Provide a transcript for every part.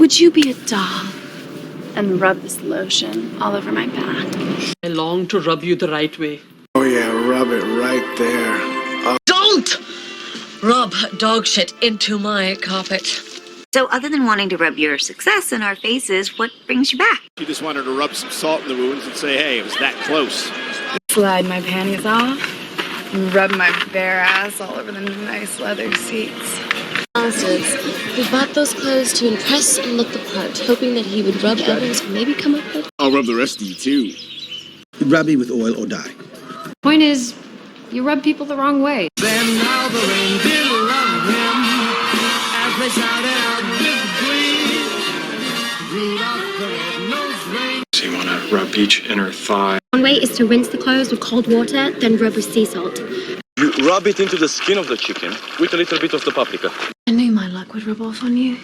Would you be a doll and rub this lotion all over my back? I long to rub you the right way. Oh yeah, rub it right there. Don't rub dog shit into my carpet. So other than wanting to rub your success in our faces, what brings you back? You just wanted to rub some salt in the wounds and say, hey, it was that close. Slide my panties off and rub my bare ass all over the nice leather seats. We bought those clothes to impress and look the part, hoping that he would rub others and maybe come up with... I'll rub the rest of you, too. Rub me with oil or dye. Point is, you rub people the wrong way. Then now the rain did love him as they shouted out with glee. Rudolph the red-nosed reindeer. So you want to rub each inner thigh. One way is to rinse the clothes with cold water, then rub with sea salt. You rub it into the skin of the chicken with a little bit of the paprika. I knew my luck would rub off on you.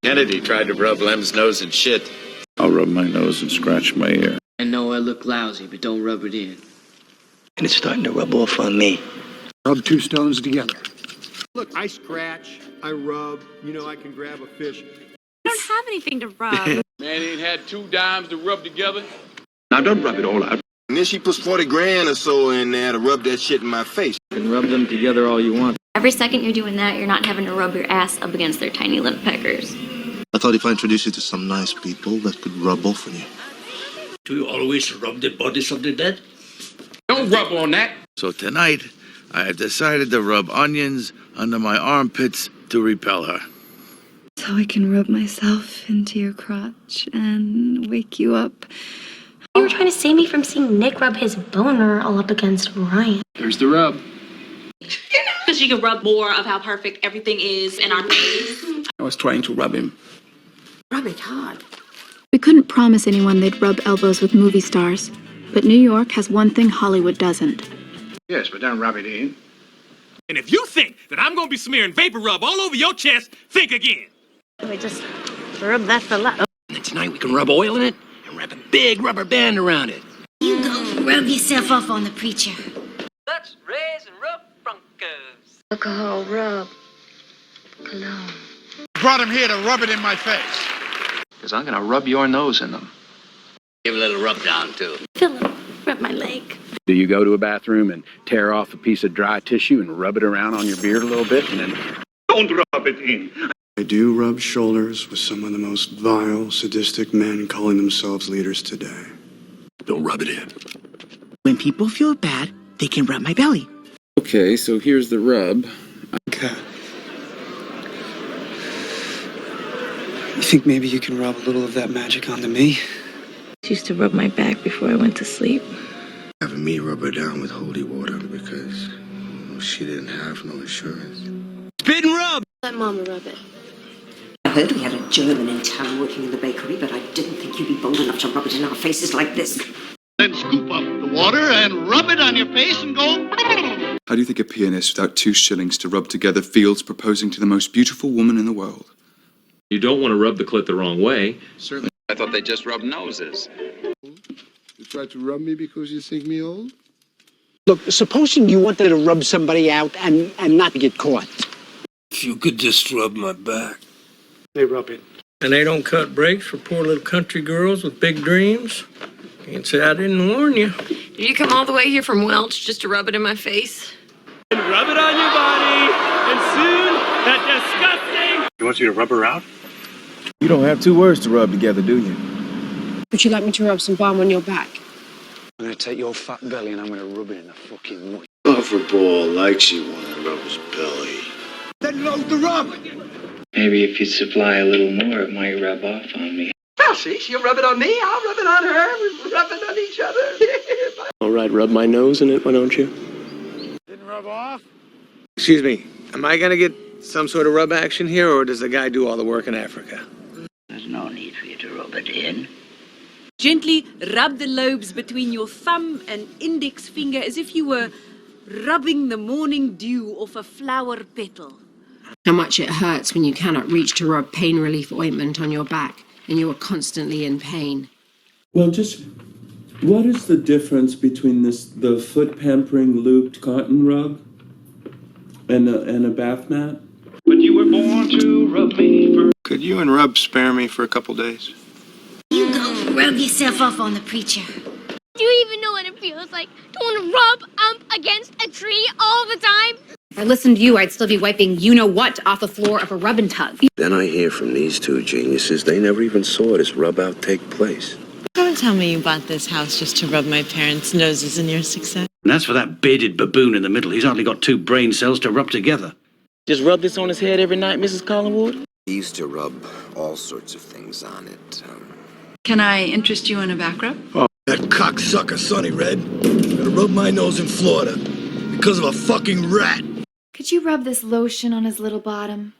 Kennedy tried to rub Lem's nose and shit. I'll rub my nose and scratch my ear. I know I look lousy, but don't rub it in. And it's starting to rub off on me. Rub two stones together. Look, I scratch, I rub, I can grab a fish. I don't have anything to rub. Man ain't had 2 dimes to rub together. Now don't rub it all out. And then she puts 40 grand or so in there to rub that shit in my face. You can rub them together all you want. Every second you're doing that, you're not having to rub your ass up against their tiny lint peckers. I thought if I introduced you to some nice people that could rub off on you. Do you always rub the bodies of the dead? Don't rub on that. So tonight, I have decided to rub onions under my armpits to repel her. So I can rub myself into your crotch and wake you up. You were trying to save me from seeing Nick rub his boner all up against Ryan. Here's the rub. Because you can rub more of how perfect everything is in our face. I was trying to rub him. Rub it hard. We couldn't promise anyone they'd rub elbows with movie stars, but New York has one thing Hollywood doesn't. Yes, but don't rub it in. And if you think that I'm going to be smearing vapor rub all over your chest, think again. We just rub that for luck. And tonight we can rub oil in it and wrap a big rubber band around it. You go rub yourself off on the preacher. Let's raise and rub Broncos. Alcohol rub. Cologne. Brought him here to rub it in my face. Because I'm going to rub your nose in them. Give a little rub down, too. Philip, rub my leg. Do you go to a bathroom and tear off a piece of dry tissue and rub it around on your beard a little bit and then... Don't rub it in. I do rub shoulders with some of the most vile, sadistic men calling themselves leaders today. Don't rub it in. When people feel bad, they can rub my belly. Okay, so here's the rub. Okay. You think maybe you can rub a little of that magic onto me? She used to rub my back before I went to sleep. Having me rub her down with holy water because she didn't have no insurance. Spit and rub! Let Mama rub it. I heard we had a German in town working in the bakery, but I didn't think you'd be bold enough to rub it in our faces like this. Then scoop up the water and rub it on your face and go... How do you think a pianist without 2 shillings to rub together feels proposing to the most beautiful woman in the world? You don't want to rub the clit the wrong way. Certainly. I thought they just rubbed noses. You try to rub me because you think me old? Look, supposing you wanted to rub somebody out and not get caught. If you could just rub my back. They rub it. And they don't cut breaks for poor little country girls with big dreams. Can't say I didn't warn you. Did you come all the way here from Welch just to rub it in my face? And rub it on your body, and soon that disgusting... You want you to rub her out? You don't have 2 words to rub together, do you? Would you like me to rub some balm on your back? I'm gonna take your fat belly and I'm gonna rub it in the fucking mush. Loverboy likes you when I rub his belly. Then load the rub! Maybe if you supply a little more, it might rub off on me. Well, see, she'll rub it on me, I'll rub it on her, we'll rub it on each other. All right, rub my nose in it, why don't you? Didn't rub off? Excuse me, am I gonna get some sort of rub action here, or does the guy do all the work in Africa? There's no need for you to rub it in. Gently rub the lobes between your thumb and index finger as if you were rubbing the morning dew off a flower petal. How much it hurts when you cannot reach to rub pain relief ointment on your back and you are constantly in pain. Well, just what is the difference between the foot pampering looped cotton rub and a bath mat? But you were born to rub me first. Could you and Rub spare me for a couple days? You go rub yourself off on the preacher. Do you even know what it feels like to want to rub up against a tree all the time? If I listened to you, I'd still be wiping you-know-what off the floor of a rub and tug. Then I hear from these two geniuses they never even saw this rub-out take place. Don't tell me you bought this house just to rub my parents' noses in your success. And as for that bearded baboon in the middle, he's hardly got two brain cells to rub together. Just rub this on his head every night, Mrs. Collingwood? He used to rub all sorts of things on it. Can I interest you in a back rub? Oh, that cocksucker, Sonny Red. Gonna rub my nose in Florida because of a fucking rat. Could you rub this lotion on his little bottom?